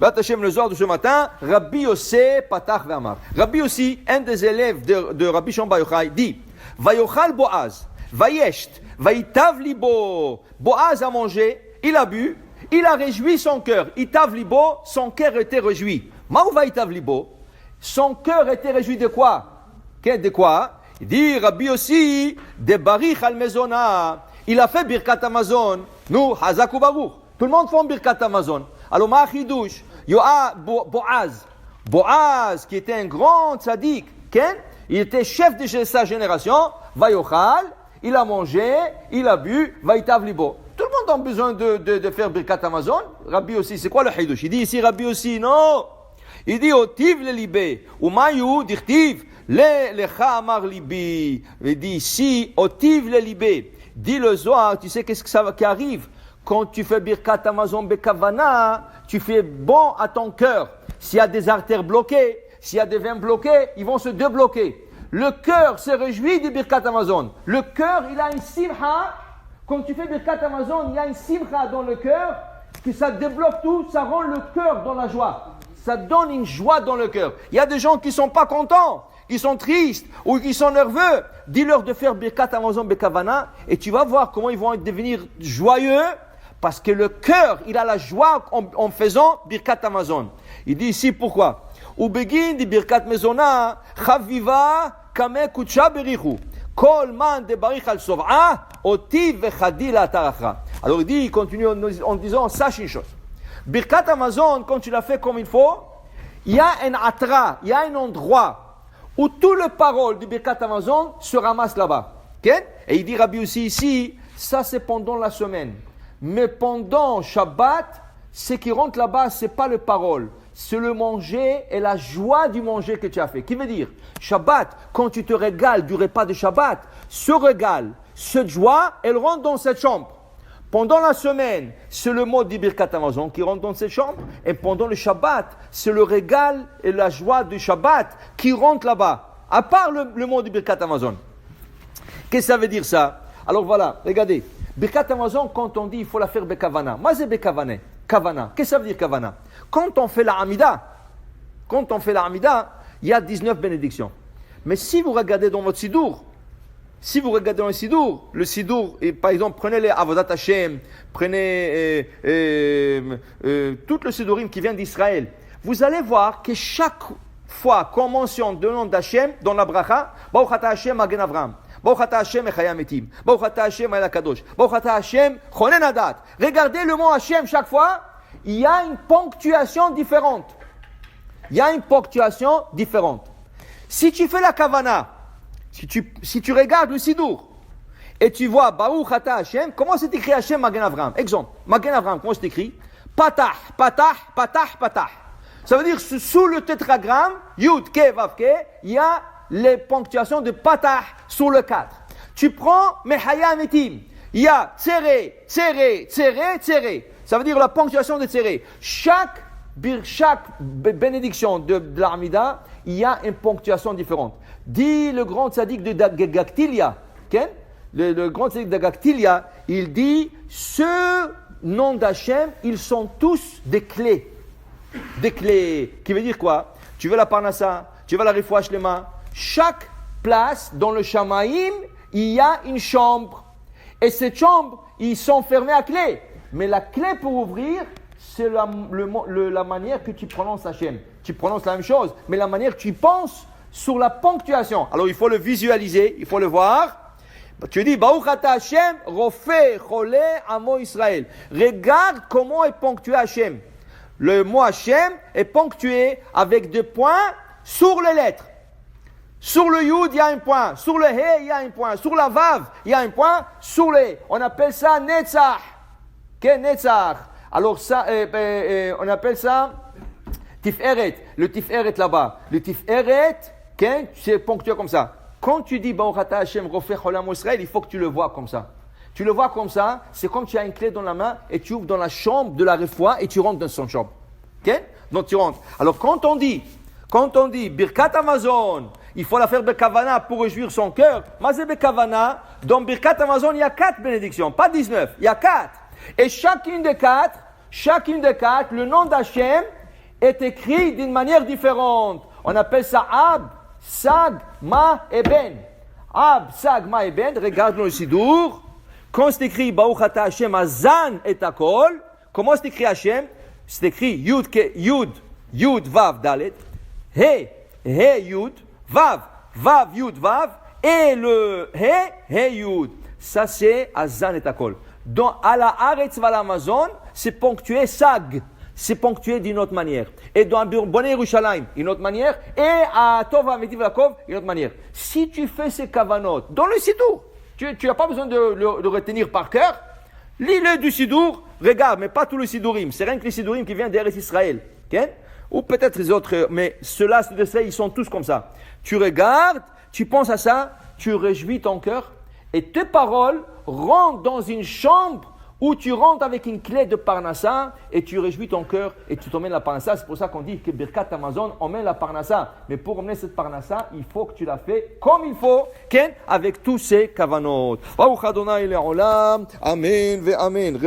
Bat Hashem, le soir de ce matin, Rabbi Yossé Patach Ve'amar. Rabbi Yossi, un des élèves de Rabbi Shimon Bar Yochai, dit Vayochal Boaz, Vayesht, Vayitav Libo. Boaz a mangé, il a bu, il a réjoui son cœur. Itav Libo, son cœur était réjoui. Maou Vayitav Libo, son cœur était réjoui de quoi? De quoi? Il dit Rabbi Yossi, de Barich al Mezona. Il a fait Birkat Amazon. Nous, Hazak ou Baruch. Tout le monde fait Birkat Amazon. Alors, Ma'achidouche, Yoa Boaz. Boaz, qui était un grand tzaddik, il était chef de sa génération. Vayochal, il a mangé, il a bu, Vayitav Libo. Tout le monde a besoin de faire Birkat Amazon. Rabbi Yossi, c'est quoi le Hidouche? Il dit ici, Rabbi Yossi, non. Il dit, Otiv le libé. Ou Mayou, dirtiv, lecha amar libi. Il dit ici, Otiv le libé. Dit le Zohar, tu sais qu'est-ce que ça qui arrive? Quand tu fais Birkat Amazon Bekavana, tu fais bon à ton cœur. S'il y a des artères bloquées, s'il y a des veins bloqués, ils vont se débloquer. Le cœur se réjouit du Birkat Amazon. Le cœur, il a une simcha. Quand tu fais Birkat Amazon, il y a une simcha dans le cœur, que ça débloque tout, ça rend le cœur dans la joie. Ça donne une joie dans le cœur. Il y a des gens qui ne sont pas contents, qui sont tristes ou qui sont nerveux. Dis-leur de faire Birkat Amazon Bekavana et tu vas voir comment ils vont devenir joyeux parce que le cœur, il a la joie en faisant Birkat Amazon. Il dit ici pourquoi? Ubegin di Birkat Mezona, Chaviva, Kame Kucha Berichu. Kol man de Barich al Sov'a, Otiv vechadi la Taracha. Alors il continue en disant, sache une chose. Birkat Amazon, quand tu l'as fait comme il faut, il y a un atra, il y a un endroit où tout le parole du Birkat Amazon se ramasse là-bas. Okay? Et il dit Rabbi aussi ici, ça c'est pendant la semaine. Mais pendant Shabbat, ce qui rentre là-bas, ce n'est pas le parole. C'est le manger et la joie du manger que tu as fait. Qui veut dire, Shabbat, quand tu te régales du repas de Shabbat, ce régal, cette joie, elle rentre dans cette chambre. Pendant la semaine, c'est le mot du Birkat Amazon qui rentre dans cette chambre. Et pendant le Shabbat, c'est le régal et la joie du Shabbat qui rentre là-bas. À part le mot du Birkat Amazon. Qu'est-ce que ça veut dire ça? Alors voilà, regardez. Birkat Amazon, quand on dit il faut la faire Bekavana. Moi, c'est Bekavana. Kavana. Qu'est-ce que ça veut dire Kavana? Quand on fait la Hamida, il y a 19 bénédictions. Mais si vous regardez dans votre Sidour, le Sidour, et par exemple, prenez les Avodat Hashem, prenez tout le Sidourim qui vient d'Israël, vous allez voir que chaque fois qu'on mentionne le nom d'Hashem dans la bracha, Baruch Ata Hashem Magen Avraham, Baruch Ata Hashem Echaya Metim, Baruch Ata Hashem El Kadosh, Baruch Ata Hashem Chonen Adat. Regardez le mot Hashem chaque fois, il y a une ponctuation différente. Si tu fais la Kavana, si tu regardes le Sidour et tu vois Baruch Ata Hashem, comment c'est écrit Hashem Magen Avraham? Exemple, Magen Avraham, comment c'est écrit? Patah, patah, patah, patah. Ça veut dire sous le tétragramme, Yud, Ke, Vav, Ke, il y a les ponctuations de patah sur le 4. Tu prends Mechaya Metim, il y a Tsere, Tsere, Tsere, Tsere. Ça veut dire la ponctuation de Tsere. Chaque bénédiction de l'Amida, il y a une ponctuation différente. Dit le grand tzaddik de Gaktilia, okay? Le grand tzaddik de Gaktilia, il dit, ce nom d'Hachem, ils sont tous des clés. Des clés. Qui veut dire quoi? Tu veux la parnassa, tu veux la refoua shlema. Chaque place dans le Shamaïm, il y a une chambre. Et cette chambre, ils sont fermés à clé. Mais la clé pour ouvrir, c'est la manière que tu prononces Hachem. Tu prononces la même chose, mais la manière que tu penses sur la ponctuation. Alors il faut le visualiser, il faut le voir. Tu dis, Baruch Ata Hashem, Rofé, Cholé, Amo Israël. Regarde comment est ponctué Hachem. Le mot Hachem est ponctué avec deux points sur les lettres. Sur le Yud, il y a un point. Sur le He, il y a un point. Sur la Vav, il y a un point. Sur les, on appelle ça Netzach. Qu'est Netzach? Alors ça, on appelle ça Tiferet. Le Tiferet là-bas. Le Tiferet, c'est ponctué comme ça. Quand tu dis Baruch Ata Hashem Rofeh Olam Israël, il faut que tu le vois comme ça. Tu le vois comme ça, c'est comme tu as une clé dans la main et tu ouvres dans la chambre de la refoua et tu rentres dans son chambre. Ok? Donc tu rentres. Alors quand on dit Birkat Amazon, il faut la faire Bekavana pour réjouir son cœur. Mazé Bekavana, dans Birkat Amazon, il y a 4 bénédictions, pas 19, il y a 4. Et chacune des quatre, le nom d'Hachem, est écrit d'une manière différente. On appelle ça Ab, Sag, Ma et Ben. Ab, Sag, Ma et Ben, regarde le Sidour. Quand c'est écrit Baruch Ata Hashem Azan et Akol, comment c'est écrit Hashem? C'est écrit Yud, Yud, Vav, Dalet. He, Yud, Vav, Vav, Yud, Vav. Et le He, Yud. Ça c'est Azan et Akol. Dans à la Haaretz va l'Amazon, c'est ponctué Sag. C'est ponctué d'une autre manière. Et dans Bonnet Yerushalayim, une autre manière. Et à Tova Avitiv Yaakov, une autre manière. Si tu fais ces kavanot dans le Sidour, tu n'as pas besoin de le retenir par cœur. Lis-le du Sidour, regarde, mais pas tout le Sidourim. C'est rien que les Sidourim qui viennent d'Eretz Israël. Okay? Ou peut-être les autres, mais ceux-là, ils sont tous comme ça. Tu regardes, tu penses à ça, tu réjouis ton cœur, et tes paroles rentrent dans une chambre où tu rentres avec une clé de Parnassa et tu réjouis ton cœur et tu t'emmènes la Parnassa. C'est pour ça qu'on dit que Birkat Amazon emmène la Parnassa. Mais pour emmener cette Parnassa, il faut que tu la fais comme il faut, avec tous ces kavanot. Baruch Adonai le'olam. Amen ve amen.